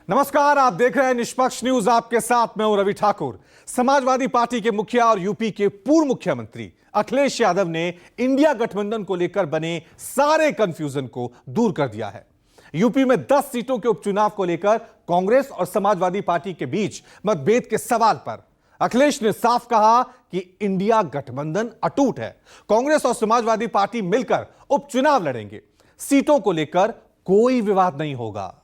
नमस्कार, आप देख रहे हैं निष्पक्ष न्यूज। आपके साथ मैं हूं रवि ठाकुर। समाजवादी पार्टी के मुखिया और यूपी के पूर्व मुख्यमंत्री अखिलेश यादव ने इंडिया गठबंधन को लेकर बने सारे कंफ्यूजन को दूर कर दिया है। यूपी में 10 सीटों के उपचुनाव को लेकर कांग्रेस और समाजवादी पार्टी के बीच मतभेद के सवाल पर अखिलेश ने साफ कहा कि इंडिया गठबंधन अटूट है। कांग्रेस और समाजवादी पार्टी मिलकर उपचुनाव लड़ेंगे। सीटों को लेकर कोई विवाद नहीं होगा।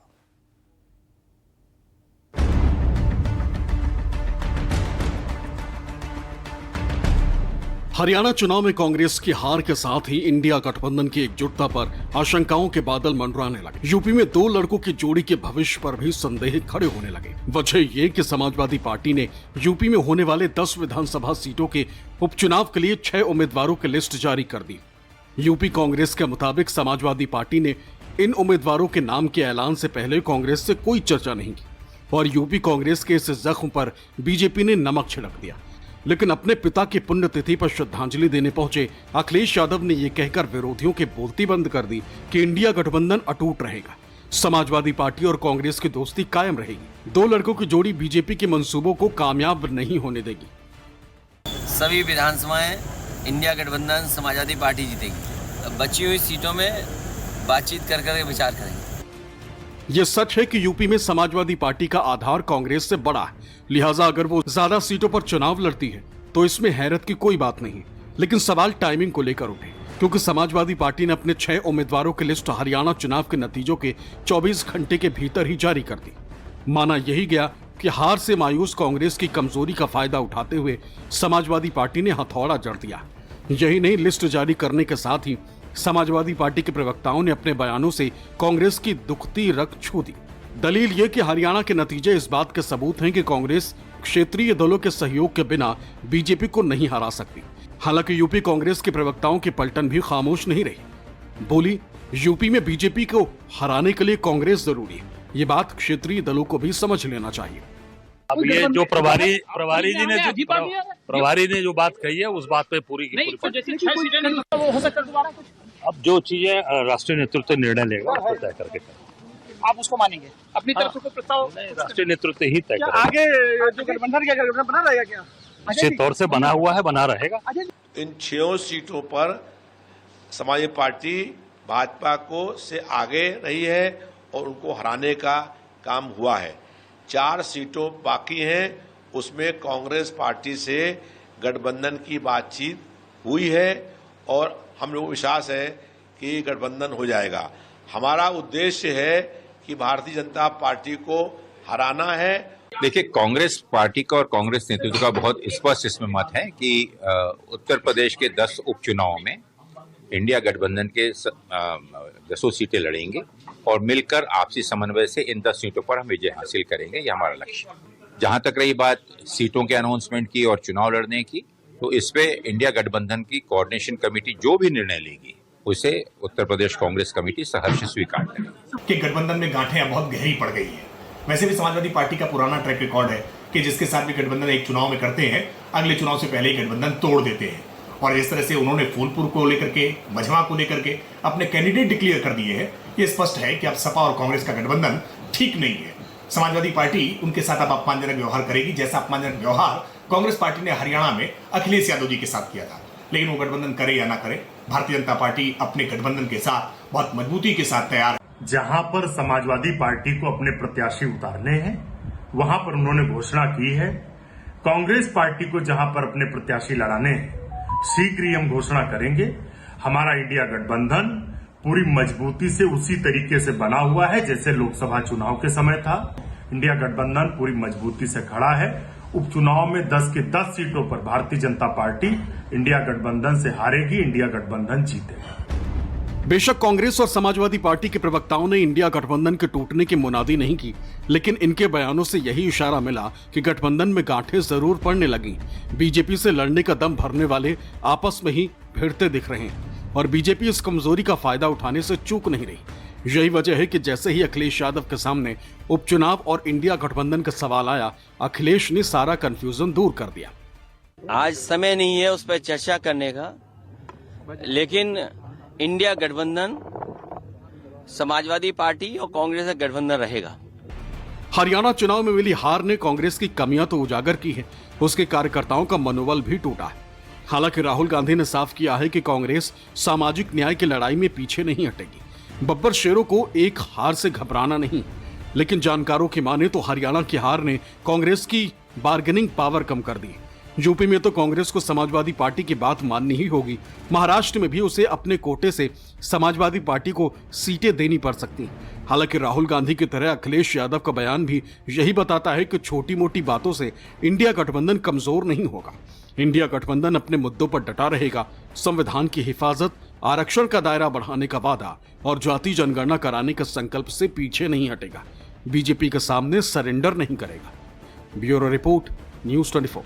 हरियाणा चुनाव में कांग्रेस की हार के साथ ही इंडिया गठबंधन की एकजुटता पर आशंकाओं के बादल मंडराने लगे। यूपी में 2 लड़कों की जोड़ी के भविष्य पर भी संदेह खड़े होने लगे। वजह ये कि समाजवादी पार्टी ने यूपी में होने वाले 10 विधानसभा सीटों के उपचुनाव के लिए 6 उम्मीदवारों की लिस्ट जारी कर दी। यूपी कांग्रेस के मुताबिक समाजवादी पार्टी ने इन उम्मीदवारों के नाम के ऐलान से पहले कांग्रेस से कोई चर्चा नहीं की और यूपी कांग्रेस के इस जख्म पर बीजेपी ने नमक छिड़क दिया। लेकिन अपने पिता की पुण्यतिथि पर श्रद्धांजलि देने पहुंचे अखिलेश यादव ने यह कहकर विरोधियों की बोलती बंद कर दी कि इंडिया गठबंधन अटूट रहेगा, समाजवादी पार्टी और कांग्रेस की दोस्ती कायम रहेगी। 2 लड़कों की जोड़ी बीजेपी के मंसूबों को कामयाब नहीं होने देगी। सभी विधानसभाएं इंडिया गठबंधन समाजवादी पार्टी जीतेगी। बची हुई सीटों में बातचीत कर विचार करेंगे। यह सच है कि यूपी में समाजवादी पार्टी का आधार कांग्रेस से बड़ा है, लिहाजा अगर वो ज्यादा सीटों पर चुनाव लड़ती है तो इसमें हैरत की कोई बात नहीं। लेकिन सवाल टाइमिंग को लेकर उठे, क्योंकि समाजवादी पार्टी ने अपने 6 उम्मीदवारों की लिस्ट हरियाणा चुनाव के नतीजों के 24 घंटे के भीतर ही जारी कर दी। माना यही गया कि हार से मायूस कांग्रेस की कमजोरी का फायदा उठाते हुए समाजवादी पार्टी ने हथौड़ा जड़ दिया। यही नहीं, लिस्ट जारी करने के साथ ही समाजवादी पार्टी के प्रवक्ताओं ने अपने बयानों से कांग्रेस की दुखती रग छू दी। दलील ये कि हरियाणा के नतीजे इस बात के सबूत हैं कि कांग्रेस क्षेत्रीय दलों के सहयोग के बिना बीजेपी को नहीं हरा सकती। हालांकि यूपी कांग्रेस के प्रवक्ताओं की पलटन भी खामोश नहीं रही। बोली, यूपी में बीजेपी को हराने के लिए कांग्रेस जरूरी है। ये बात क्षेत्रीय दलों को भी समझ लेना चाहिए। अब ये जो प्रभारी ने जो बात कही है उस बात पे पूरी की पूरी अब जो चीजें राष्ट्रीय नेतृत्व निर्णय लेगा उसको तय करके आप उसको मानेंगे? अपनी तरफ से कोई प्रस्ताव राष्ट्रीय नेतृत्व ही तय करेगा। आगे जो गठबंधन बना रहेगा क्या? निश्चित तौर से बना हुआ है, बना रहेगा। इन 6 सीटों पर समाजवादी पार्टी भाजपा को से आगे रही है और उनको हराने का काम हुआ है। 4 सीटों बाकी हैं, उसमें कांग्रेस पार्टी से गठबंधन की बातचीत हुई है और हम लोग विश्वास है कि गठबंधन हो जाएगा। हमारा उद्देश्य है कि भारतीय जनता पार्टी को हराना है। देखिए, कांग्रेस पार्टी का और कांग्रेस नेतृत्व का बहुत स्पष्ट इसमें मत है कि उत्तर प्रदेश के 10 उपचुनावों में इंडिया गठबंधन के 10 सीटें लड़ेंगे और मिलकर आपसी समन्वय से इन 10 सीटों पर हम विजय हासिल करेंगे। ये हमारा लक्ष्य है। जहां तक रही बात सीटों के अनाउंसमेंट की और चुनाव लड़ने की, तो इस पे इंडिया गठबंधन की कोऑर्डिनेशन कमेटी जो भी निर्णय लेगी उसे उत्तर प्रदेश कांग्रेस कमेटी सहर्ष स्वीकार करेगी। कि गठबंधन में गांठें बहुत गहरी पड़ गई है। वैसे भी समाजवादी पार्टी का पुराना ट्रैक रिकॉर्ड है कि जिसके साथ भी गठबंधन एक चुनाव में करते हैं, अगले चुनाव से पहले ही गठबंधन तोड़ देते हैं। और इस तरह से उन्होंने फूलपुर को लेकर के, मझवा को लेकर के अपने कैंडिडेट डिक्लेयर कर दिए हैं। ये स्पष्ट है कि अब सपा और कांग्रेस का गठबंधन ठीक नहीं है। समाजवादी पार्टी उनके साथ अब अपमानजनक व्यवहार करेगी, जैसा अपमानजनक व्यवहार कांग्रेस पार्टी ने हरियाणा में अखिलेश यादव जी के साथ किया था। लेकिन वो गठबंधन करे या ना करे, भारतीय जनता पार्टी अपने गठबंधन के साथ बहुत मजबूती के साथ तैयार है। जहां पर समाजवादी पार्टी को अपने प्रत्याशी उतारने हैं, वहां पर उन्होंने घोषणा की है। कांग्रेस पार्टी को जहां पर अपने प्रत्याशी लड़ाने हैं, शीघ्र ही हम घोषणा करेंगे। हमारा इंडिया गठबंधन पूरी मजबूती से उसी तरीके से बना हुआ है जैसे लोकसभा चुनाव के समय था। इंडिया गठबंधन पूरी मजबूती से खड़ा है। उपचुनाव में 10 की 10 सीटों पर भारतीय जनता पार्टी इंडिया गठबंधन से हारेगी, इंडिया गठबंधन जीतेगा। बेशक कांग्रेस और समाजवादी पार्टी के प्रवक्ताओं ने इंडिया गठबंधन के टूटने की मुनादी नहीं की, लेकिन इनके बयानों से यही इशारा मिला कि गठबंधन में गांठें जरूर पड़ने लगी। बीजेपी से लड़ने का दम भरने वाले आपस में ही भिड़ते दिख रहे हैं और बीजेपी इस कमजोरी का फायदा उठाने से चूक नहीं रही। यही वजह है कि जैसे ही अखिलेश यादव के सामने उपचुनाव और इंडिया गठबंधन का सवाल आया, अखिलेश ने सारा कंफ्यूजन दूर कर दिया। आज समय नहीं है उस पर चर्चा करने का, लेकिन इंडिया गठबंधन समाजवादी पार्टी और कांग्रेस का गठबंधन रहेगा। हरियाणा चुनाव में मिली हार ने कांग्रेस की कमियां तो उजागर की है, उसके कार्यकर्ताओं का मनोबल भी टूटा है। हालांकि राहुल गांधी ने साफ किया है कि कांग्रेस सामाजिक न्याय की लड़ाई में पीछे नहीं हटेगी। बब्बर शेरों को एक हार से घबराना नहीं, लेकिन जानकारों की माने तो हरियाणा की हार ने कांग्रेस की बार्गेनिंग पावर कम कर दी। यूपी में तो कांग्रेस को समाजवादी पार्टी की बात माननी ही होगी, महाराष्ट्र में भी उसे अपने कोटे से समाजवादी पार्टी को सीटें देनी पड़ सकती हैं। हालांकि राहुल गांधी की तरह अखिलेश यादव का बयान भी यही बताता है कि छोटी मोटी बातों से इंडिया गठबंधन कमजोर नहीं होगा। इंडिया गठबंधन अपने मुद्दों पर डटा रहेगा, संविधान की हिफाजत, आरक्षण का दायरा बढ़ाने का वादा और जाति जनगणना कराने के संकल्प से पीछे नहीं हटेगा। बीजेपी के सामने सरेंडर नहीं करेगा। Bureau report, news 24।